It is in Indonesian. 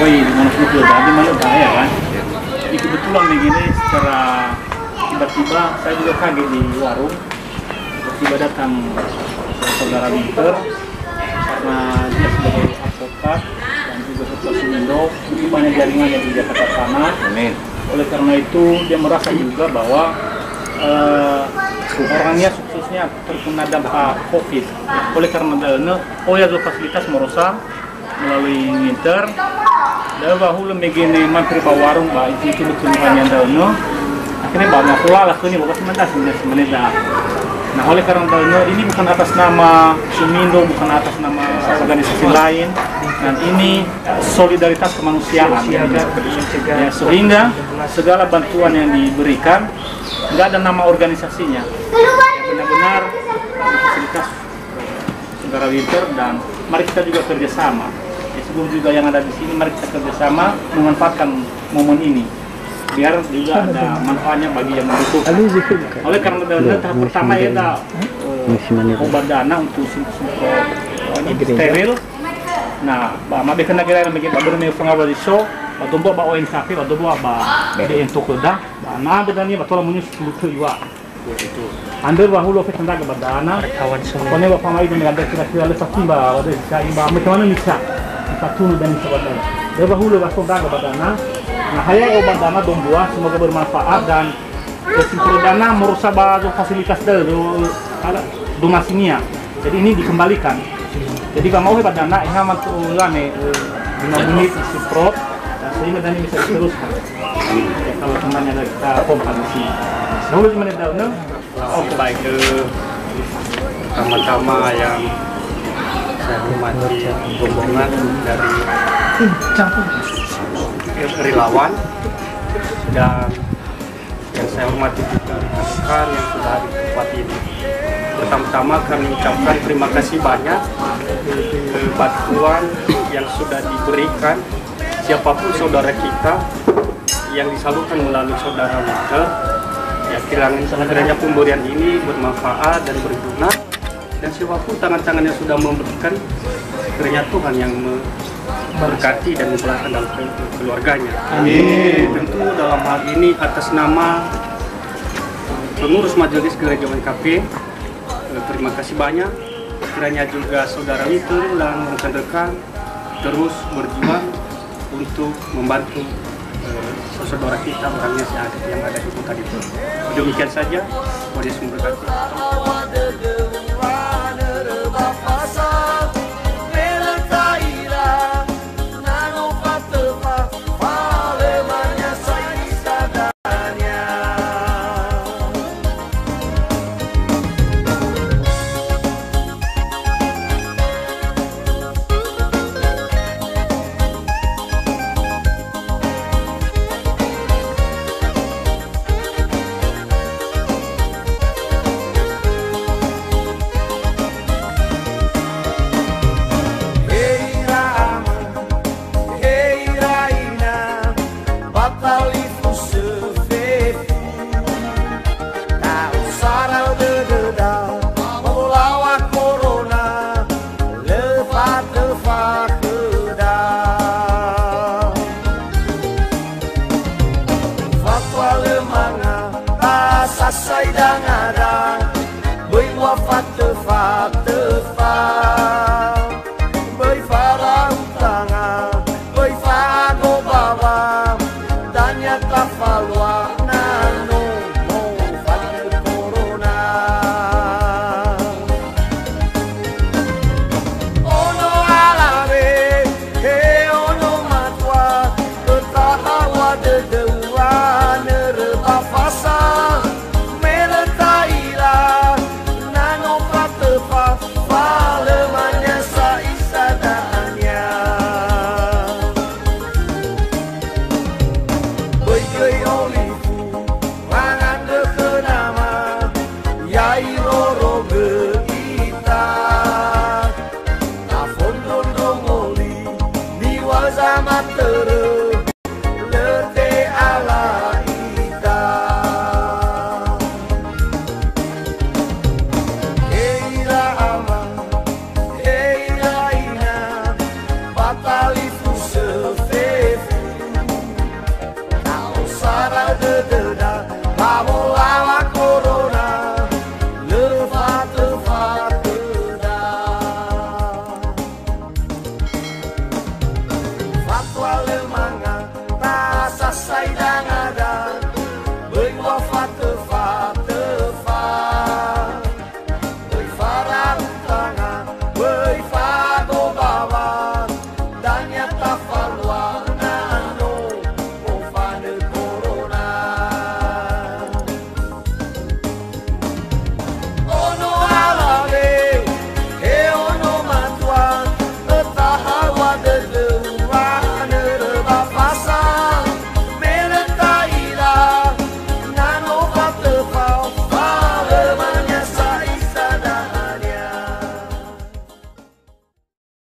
woi mana sudah tadi malah bahaya kan. Jadi kebetulan begini secara tiba-tiba saya juga kaget di warung. Tiba-tiba datang saudara Winter karena dia sebagai advokat dan juga ketua Sumindo, begitu banyak jaringannya di Jakarta sana. Amin. Oleh karena itu dia merasa juga bahwa orangnya khususnya terkena dampak COVID. Oleh karena itu, Oya fasilitas merusak melalui Winter. Dan bahula begini mampir ke warung bah itu betul hanya daunnya. Akhirnya bawa pula lah ini bawa sebentar. Nah oleh karena ini bukan atas nama Sumindo, bukan atas nama organisasi lain, dan ini solidaritas kemanusiaan. Ya, sehingga segala bantuan yang diberikan nggak ada nama organisasinya, benar-benar fasilitas saudara Winter, dan mari kita juga kerjasama. Sebelum juga yang ada di sini, mari kita kerjasama memanfaatkan momen ini biar juga ada manfaatnya bagi yang membutuhkan. Oleh karena tahap pertama ya ada obat dana untuk steril. Nah, mabe kena kira yang bikin bermain pengawas di show, atau buat bawa ONKP, atau buat di untuk dah. Nah, ada ni betul menyus lucu juga. Anda bahulu ke tanda ke badana. Kone bapak mai dengan ada kira-kira lepas timba, ada saya imba macam mana bisa. Satu dan sebagainya. Dia bahulu basok dah ke badana. Nah, hanya obat dana dong buah, semoga bermanfaat, dan kesimpulan dana merusak baju fasilitas dari donasinya. Jadi ini dikembalikan. Jadi kalau mau hebat dana, ini amat ulang nih 5 menit disemprot, dan sehingga dana bisa diteruskan. Ya, kalau temannya ada kita pompa di sini. 10 menit dahulu. Oke, baik. Pertama-tama yang saya hormati rombongan dari relawan, dan yang saya hormati juga rekan yang sudah di tempat ini. Pertama-tama kami ucapkan terima kasih banyak bantuan yang sudah diberikan siapapun saudara kita yang disalurkan melalui saudara Winter. Ya, kiranya pemberian ini bermanfaat dan berguna, dan siapapun tangan-tangan yang sudah memberikan, kiranya Tuhan yang berkati dan memperlakukan dalam keluarganya. Amin. Tentu dalam hal ini atas nama pengurus majelis gereja ONKP, terima kasih banyak. Kiranya juga saudara Winter dan rekan-rekan terus berjuang untuk membantu saudara kita, orangnya yang ada di kota itu. Demikian saja. Tuhan Yesus memberkati. Batalha e Pascual del Manga.